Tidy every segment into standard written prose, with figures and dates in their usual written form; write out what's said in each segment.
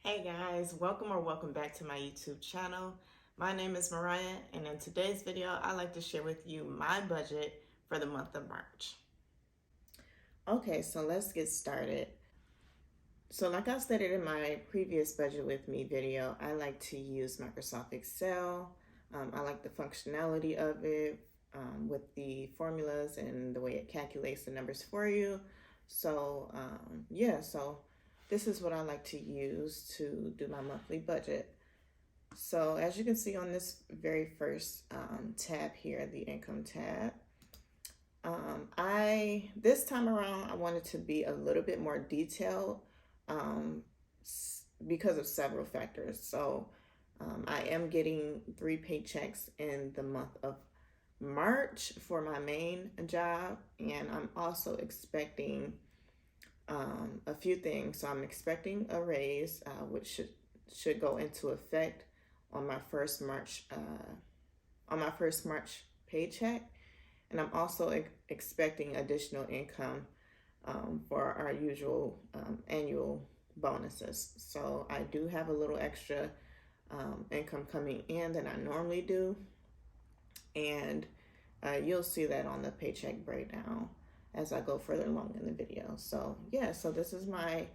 Hey guys, welcome back to my YouTube channel. My name is Mariah, and in today's video, I'd like to share with you my budget for the month of March. Okay, so let's get started. So like I stated in my previous budget with me video, I like to use Microsoft Excel. I like the functionality of it with the formulas and the way it calculates the numbers for you. So so this is what I like to use to do my monthly budget. So as you can see on this very first tab here, the income tab, this time around I wanted to be a little bit more detailed because of several factors. So I am getting 3 paychecks in the month of March for my main job, and I'm also expecting a few things. So I'm expecting a raise, which should go into effect on my first March paycheck, and I'm also expecting additional income for our usual annual bonuses. So I do have a little extra income coming in than I normally do, and you'll see that on the paycheck breakdown as I go further along in the video. So so this is my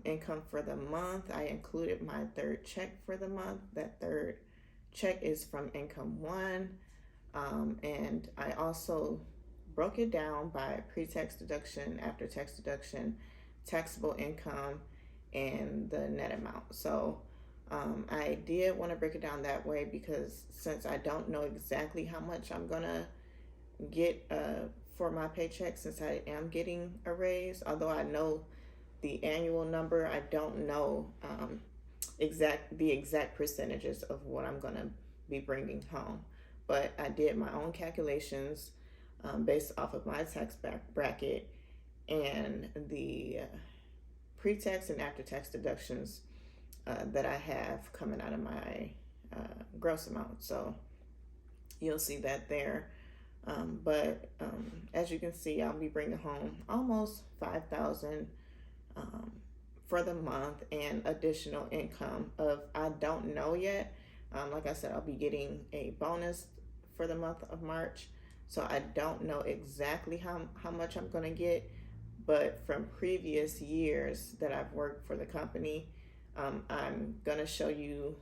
income for the month. I included my third check for the month. That third check is from income one, and I also broke it down by pre-tax deduction, after-tax deduction, taxable income, and the net amount. So I did want to break it down that way because since I don't know exactly how much I'm gonna get for my paycheck, since I am getting a raise, although I know the annual number, I don't know the exact percentages of what I'm gonna be bringing home. But I did my own calculations based off of my tax bracket and the pre-tax and after-tax deductions that I have coming out of my gross amount. So you'll see that there. But as you can see, I'll be bringing home almost $5,000 for the month, and additional income of, I don't know yet. Like I said, I'll be getting a bonus for the month of March. So I don't know exactly how much I'm going to get, but from previous years that I've worked for the company, I'm going to show you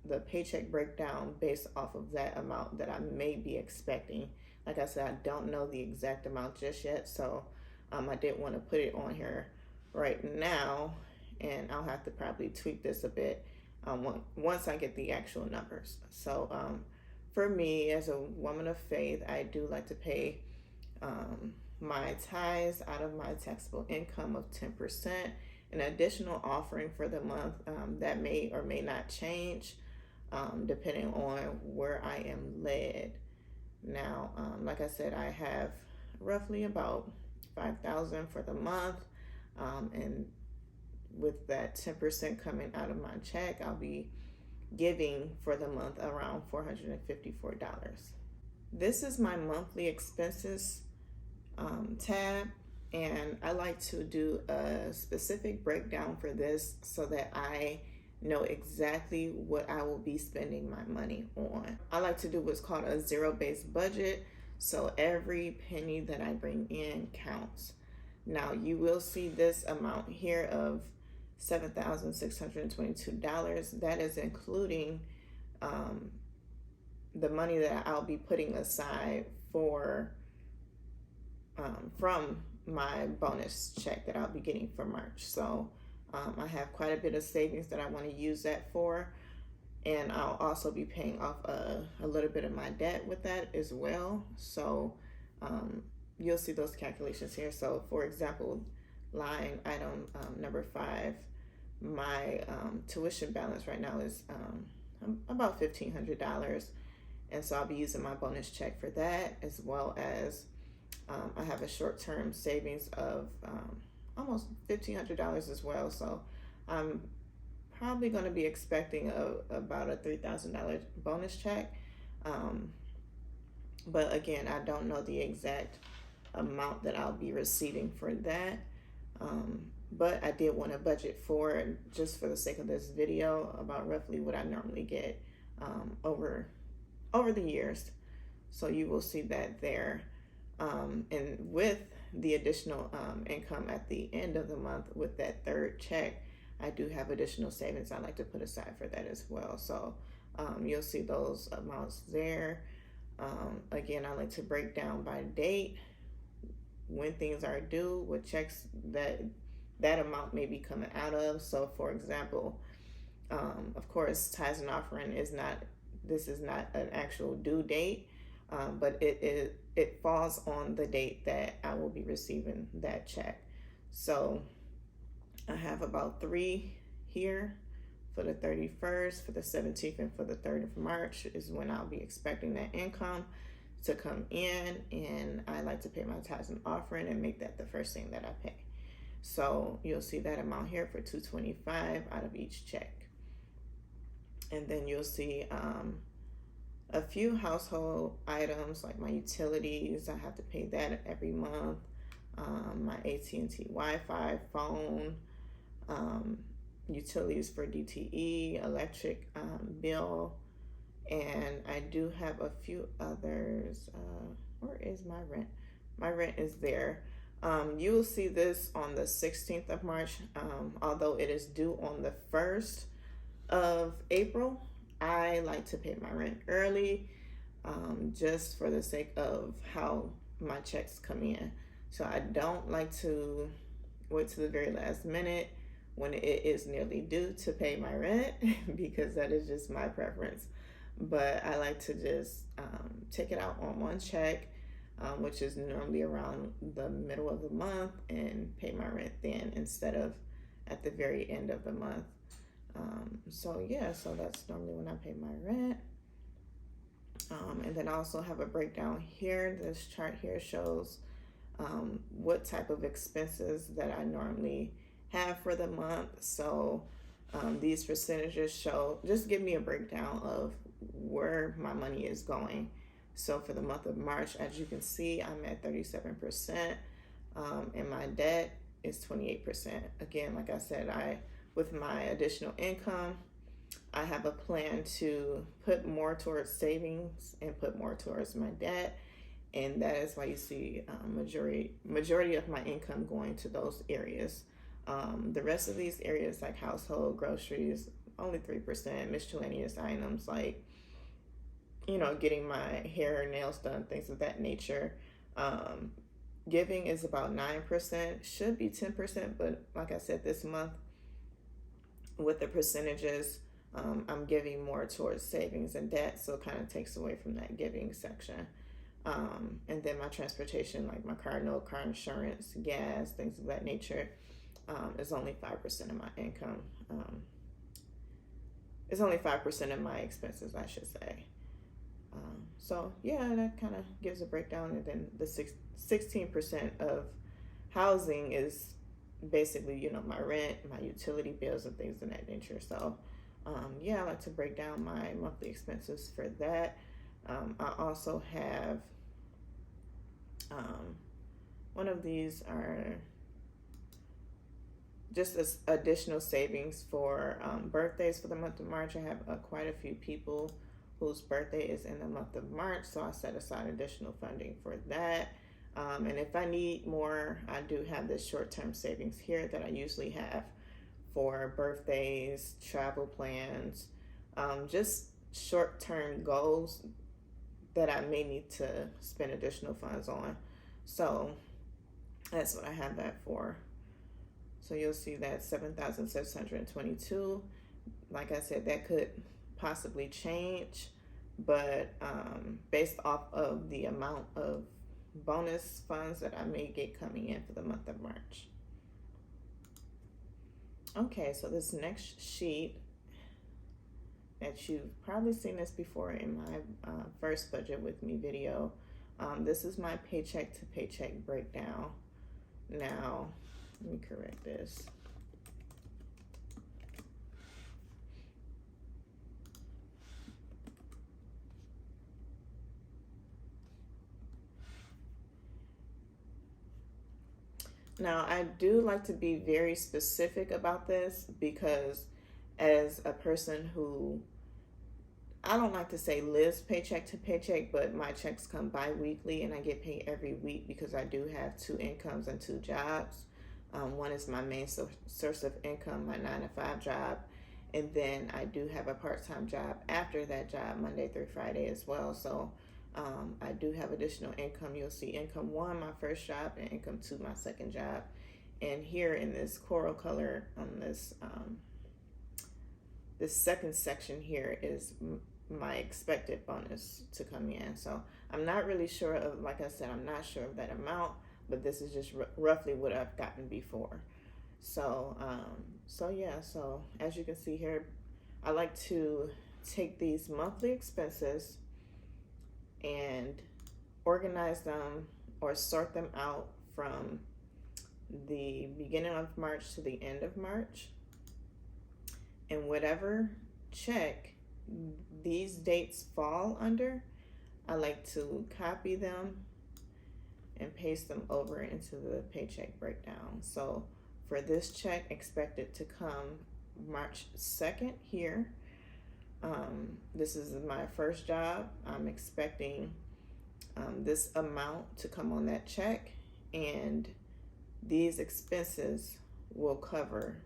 the paycheck breakdown based off of that amount that I may be expecting. Like I said, I don't know the exact amount just yet, so I didn't want to put it on here right now, and I'll have to probably tweak this a bit once I get the actual numbers. So for me, as a woman of faith, I do like to pay my tithes out of my taxable income of 10%, an additional offering for the month that may or may not change depending on where I am led. Now, like I said, I have roughly about $5,000 for the month, and with that 10% coming out of my check, I'll be giving for the month around $454. This is my monthly expenses tab, and I like to do a specific breakdown for this so that I know exactly what I will be spending my money on. I like to do what's called a zero-based budget, so every penny that I bring in counts. Now you will see this amount here of $7,622. That is including the money that I'll be putting aside for from my bonus check that I'll be getting for March. So I have quite a bit of savings that I want to use that for, and I'll also be paying off a little bit of my debt with that as well. So you'll see those calculations here. So for example, line item number 5, my tuition balance right now is about $1,500, and so I'll be using my bonus check for that, as well as I have a short-term savings of almost $1,500 as well. So I'm probably going to be expecting about a $3,000 bonus check. But again, I don't know the exact amount that I'll be receiving for that. but I did want to budget for, just for the sake of this video, about roughly what I normally get over the years. So you will see that there. And with the additional income at the end of the month with that third check, I do have additional savings I like to put aside for that as well. So you'll see those amounts there. Again, I like to break down by date when things are due, what checks that amount may be coming out of. So for example, of course, tithes and offering is not, this is not an actual due date, but it falls on the date that I will be receiving that check. So I have about 3 here for the 31st, for the 17th, and for the 3rd of March is when I'll be expecting that income to come in, and I like to pay my tithes and offering and make that the first thing that I pay. So you'll see that amount here for $225 out of each check. And then you'll see a few household items like my utilities. I have to pay that every month. My AT&T Wi-Fi, phone, utilities for DTE, electric bill, and I do have a few others. Where is my rent? My rent is there. You will see this on the 16th of March, although it is due on the 1st of April. I like to pay my rent early, just for the sake of how my checks come in. So I don't like to wait to the very last minute when it is nearly due to pay my rent, because that is just my preference. But I like to just take it out on one check, which is normally around the middle of the month, and pay my rent then instead of at the very end of the month. So yeah, so that's normally when I pay my rent. And then I also have a breakdown here. This chart here shows what type of expenses that I normally have for the month. So these percentages show, just give me a breakdown of where my money is going. So for the month of March, as you can see, I'm at 37%, and my debt is 28%. Again, like I said, with my additional income, I have a plan to put more towards savings and put more towards my debt. And that is why you see majority of my income going to those areas. The rest of these areas, like household, groceries, only 3%, miscellaneous items like, getting my hair or nails done, things of that nature. Giving is about 9%, should be 10%, but like I said, this month with the percentages, I'm giving more towards savings and debt, so it kind of takes away from that giving section. And then my transportation, like my car note, car insurance, gas, things of that nature, is only 5% of my income. It's only 5% of my expenses, I should say. So yeah, that kind of gives a breakdown. And then the 16% of housing is basically, my rent, my utility bills, and things of that nature. So yeah, I like to break down my monthly expenses for that. I also have one of these are just as additional savings for birthdays for the month of March. I have quite a few people whose birthday is in the month of March, so I set aside additional funding for that. And if I need more, I do have this short-term savings here that I usually have for birthdays, travel plans, just short-term goals that I may need to spend additional funds on. So that's what I have that for. So you'll see that 7,622. Like I said, that could possibly change, but based off of the amount of bonus funds that I may get coming in for the month of March. Okay, so this next sheet, that you've probably seen this before in my first budget with me video. This is my paycheck to paycheck breakdown. Now, let me correct this. Now, I do like to be very specific about this because, as a person who, I don't like to say lives paycheck to paycheck, but my checks come bi weekly and I get paid every week because I do have two incomes and two jobs. One is my main source of income, my 9 to 5 job, and then I do have a part time job after that job, Monday through Friday as well. So I do have additional income. You'll see income one, my first job, and income two, my second job. And here in this coral color on this second section here is my expected bonus to come in. So I'm not really sure of, like I said, I'm not sure of that amount, but this is just roughly what I've gotten before. So, so as you can see here, I like to take these monthly expenses and organize them or sort them out from the beginning of March to the end of March. And whatever check these dates fall under, I like to copy them and paste them over into the paycheck breakdown. So for this check expected to come March 2nd here, this is my first job. I'm expecting this amount to come on that check, and these expenses will cover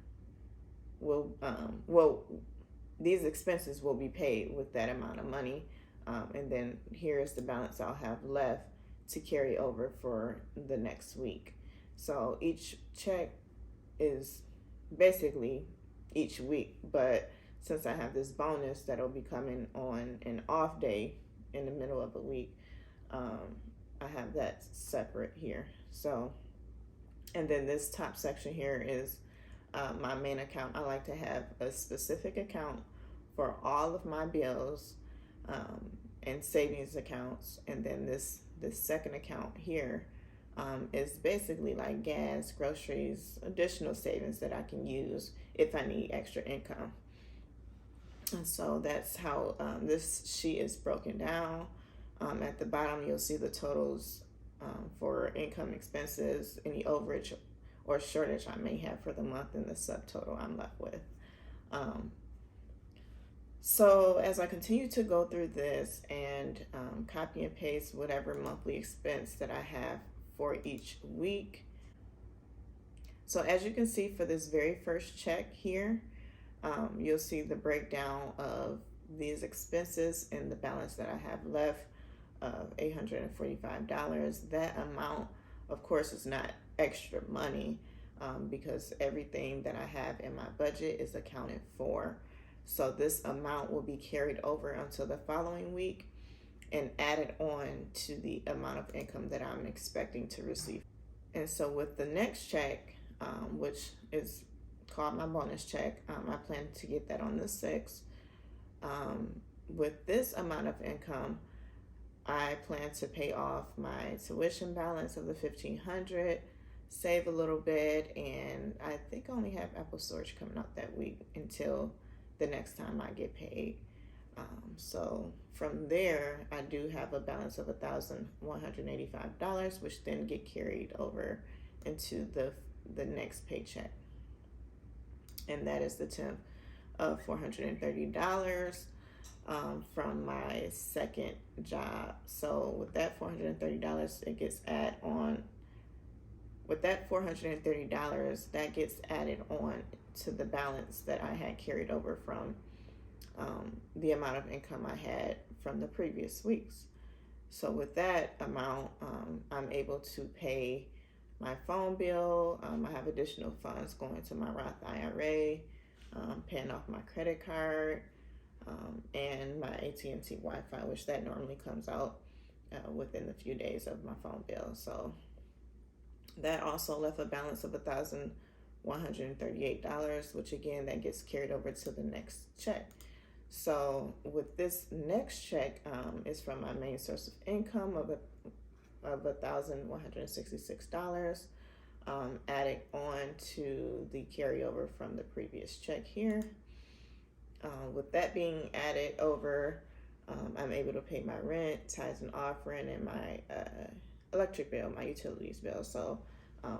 these expenses will be paid with that amount of money, and then here is the balance I'll have left to carry over for the next week. So each check is basically each week, but since I have this bonus that'll be coming on an off day in the middle of the week, I have that separate here. So, and then this top section here is my main account. I like to have a specific account for all of my bills and savings accounts, and then this second account here is basically like gas, groceries, additional savings that I can use if I need extra income. And so that's how this sheet is broken down. At the bottom, you'll see the totals for income, expenses, any overage or shortage I may have for the month, and the subtotal I'm left with. So as I continue to go through this and copy and paste whatever monthly expense that I have for each week. So as you can see for this very first check here, you'll see the breakdown of these expenses and the balance that I have left of $845. That amount, of course, is not extra money because everything that I have in my budget is accounted for. So this amount will be carried over until the following week and added on to the amount of income that I'm expecting to receive. And so with the next check, which is called my bonus check, I plan to get that on the 6th. With this amount of income, I plan to pay off my tuition balance of the $1,500, save a little bit, and I think I only have Apple storage coming out that week until the next time I get paid. So from there, I do have a balance of $1,185, which then get carried over into the next paycheck, and that is the 10th of $430 from my second job. So with that $430, it gets added on. With that $430, that gets added on to the balance that I had carried over from the amount of income I had from the previous weeks. So with that amount, I'm able to pay my phone bill. I have additional funds going to my Roth IRA, paying off my credit card, and my AT&T Wi-Fi, which that normally comes out within a few days of my phone bill. So that also left a balance of $1,138, which again, that gets carried over to the next check. So with this next check is from my main source of income of $1,166, added on to the carryover from the previous check here. With that being added over, I'm able to pay my rent, tithes and offering, and my electric bill, my utilities bill. So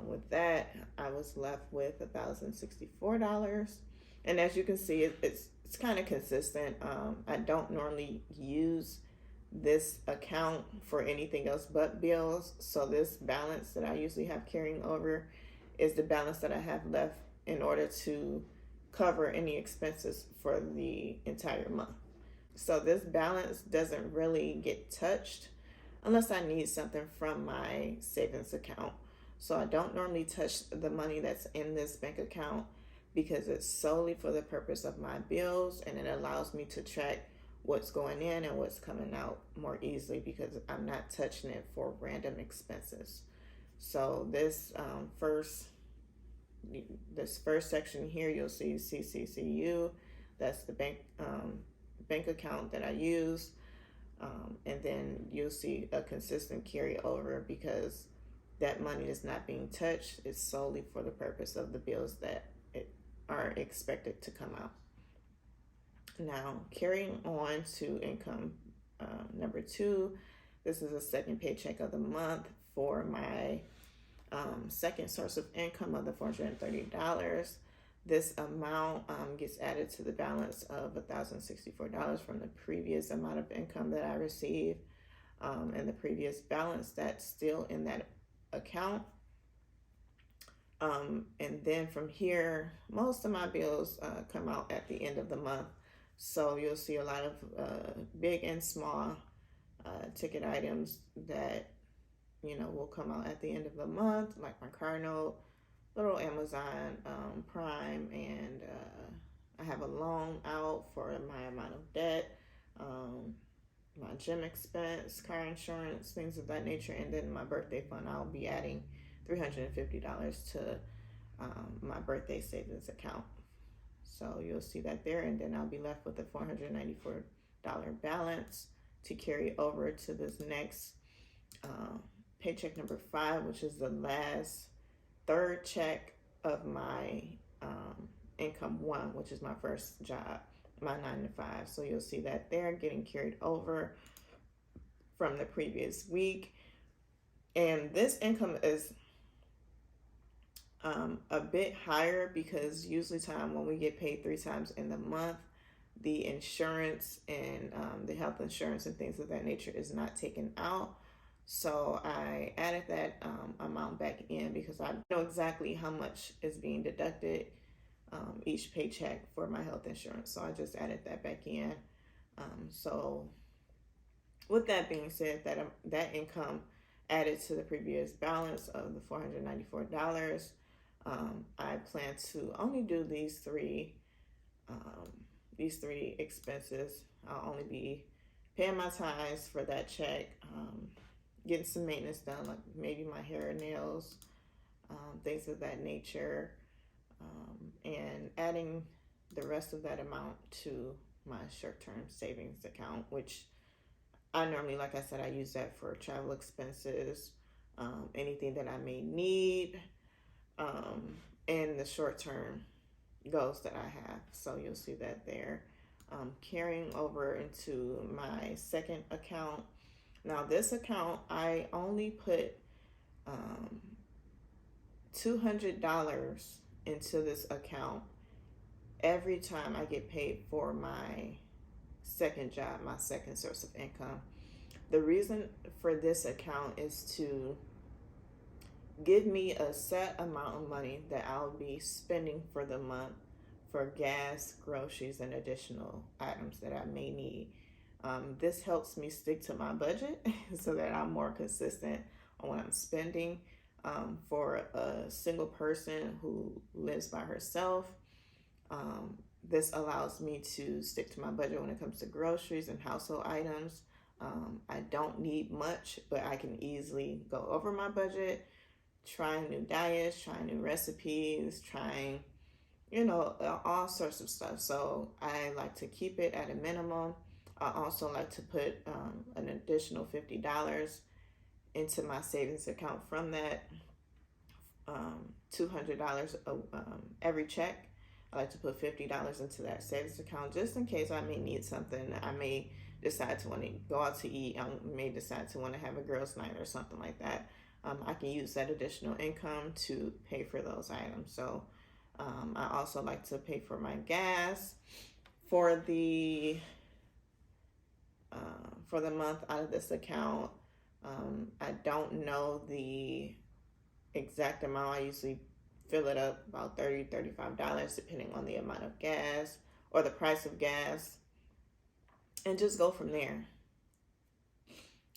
With that, I was left with $1,064, and as you can see, it's kind of consistent. I don't normally use this account for anything else but bills, so this balance that I usually have carrying over is the balance that I have left in order to cover any expenses for the entire month. So this balance doesn't really get touched unless I need something from my savings account. So I don't normally touch the money that's in this bank account because it's solely for the purpose of my bills, and it allows me to track what's going in and what's coming out more easily because I'm not touching it for random expenses. So this first section here, you'll see CCCU. That's the bank account that I use. And then you'll see a consistent carryover because that money is not being touched. It's solely for the purpose of the bills that are expected to come out. Now, carrying on to income number 2, this is the second paycheck of the month for my second source of income of the $430. This amount gets added to the balance of $1,064 from the previous amount of income that I received, and the previous balance that's still in that account. And then from here, most of my bills come out at the end of the month. So you'll see a lot of big and small ticket items that will come out at the end of the month, like my car note, little Amazon Prime, and I have a loan out for my amount of debt, my gym expense, car insurance, things of that nature, and then my birthday fund. I'll be adding $350 to my birthday savings account. So you'll see that there, and then I'll be left with a $494 balance to carry over to this next paycheck number 5, which is the last third check of my income 1, which is my first job, my 9 to 5. So you'll see that there getting carried over from the previous week. And this income is a bit higher because usually when we get paid 3 times in the month, the insurance and the health insurance and things of that nature is not taken out. So I added that amount back in because I know exactly how much is being deducted each paycheck for my health insurance. So I just added that back in. So with that being said, that income added to the previous balance of the $494, I plan to only do these three expenses. I'll only be paying my tithes for that check, getting some maintenance done, like maybe my hair and nails, things of that nature, and adding the rest of that amount to my short-term savings account, which I normally, like I said, I use that for travel expenses, anything that I may need, and the short-term goals that I have. So you'll see that there. Carrying over into my second account. Now this account, I only put $200 into this account every time I get paid for my second job, my second source of income. The reason for this account is to give me a set amount of money that I'll be spending for the month for gas, groceries, and additional items that I may need. This helps me stick to my budget so that I'm more consistent on what I'm spending. For a single person who lives by herself, this allows me to stick to my budget when it comes to groceries and household items. I don't need much, but I can easily go over my budget, trying new diets, trying new recipes, trying, all sorts of stuff. So I like to keep it at a minimum. I also like to put an additional $50 into my savings account from that $200 every check. I like to put $50 into that savings account just in case I may need something. I may decide to want to go out to eat. I may decide to want to have a girls' night or something like that. I can use that additional income to pay for those items. So I also like to pay for my gas for the month out of this account. I don't know the exact amount. I usually fill it up about $30-$35 depending on the amount of gas or the price of gas, and just go from there.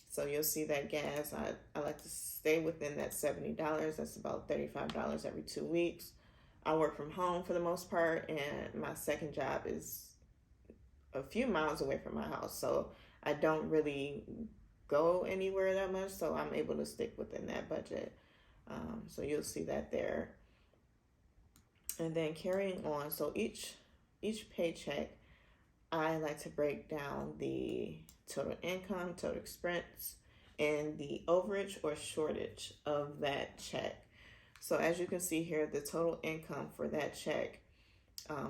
So you'll see that gas, I like to stay within that $70. That's about $35 every 2 weeks. I work from home for the most part, and my second job is a few miles away from my house. So I don't really go anywhere that much, so I'm able to stick within that budget. So you'll see that there. And then carrying on, so each paycheck, I like to break down the total income, total expense, and the overage or shortage of that check. So as you can see here, the total income for that check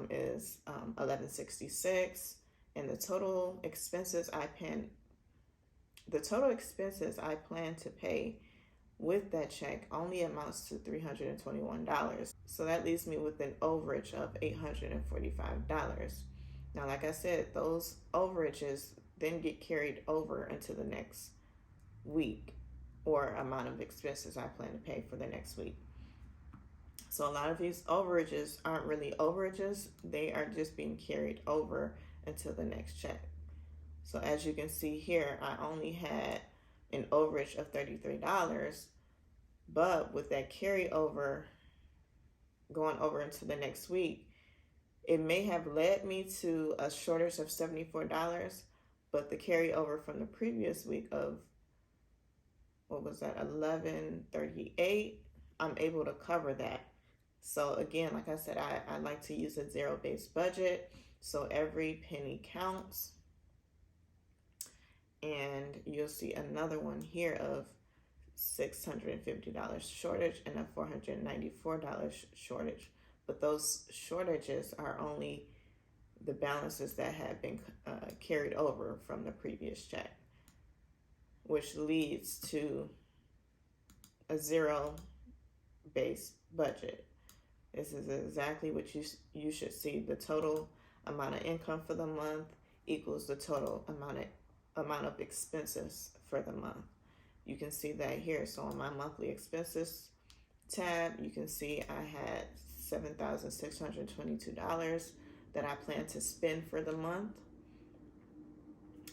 is $11.66, and the total expenses I plan to pay with that check only amounts to $321. So that leaves me with an overage of $845. Now, like I said, those overages then get carried over into the next week, or amount of expenses I plan to pay for the next week. So a lot of these overages aren't really overages. They are just being carried over until the next check. So as you can see here, I only had an overage of $33, but with that carryover going over into the next week, it may have led me to a shortage of $74, but the carryover from the previous week of, what was that, $11.38, I'm able to cover that. So again, like I said, I like to use a zero-based budget, so every penny counts. And you'll see another one here of $650 shortage and a $494 shortage. But those shortages are only the balances that have been carried over from the previous check, which leads to a zero-based budget. This is exactly what you should see. The total amount of income for the month equals the total amount of expenses for the month. You can see that here. So on my monthly expenses tab, you can see I had $7,622 that I plan to spend for the month,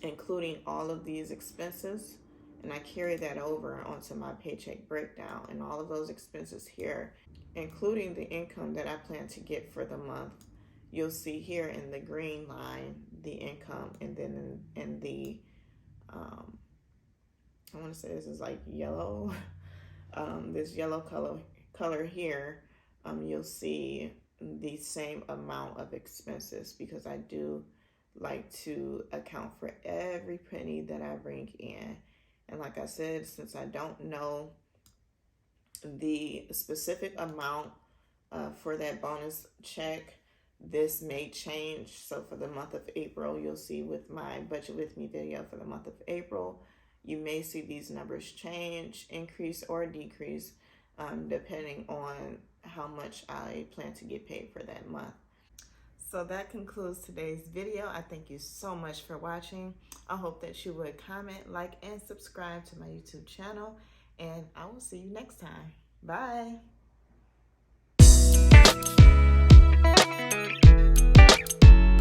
including all of these expenses. And I carry that over onto my paycheck breakdown, and all of those expenses here, including the income that I plan to get for the month. You'll see here in the green line the income, and then in the I want to say this is like yellow, this yellow color here, you'll see the same amount of expenses, because I do like to account for every penny that I bring in. And like I said, since I don't know the specific amount for that bonus check, this may change. So for the month of April, you'll see with my Budget With Me video for the month of April, you may see these numbers change, increase, or decrease, depending on how much I plan to get paid for that month. So that concludes today's video. I thank you so much for watching. I hope that you would comment, like, and subscribe to my YouTube channel, and I will see you next time. Bye.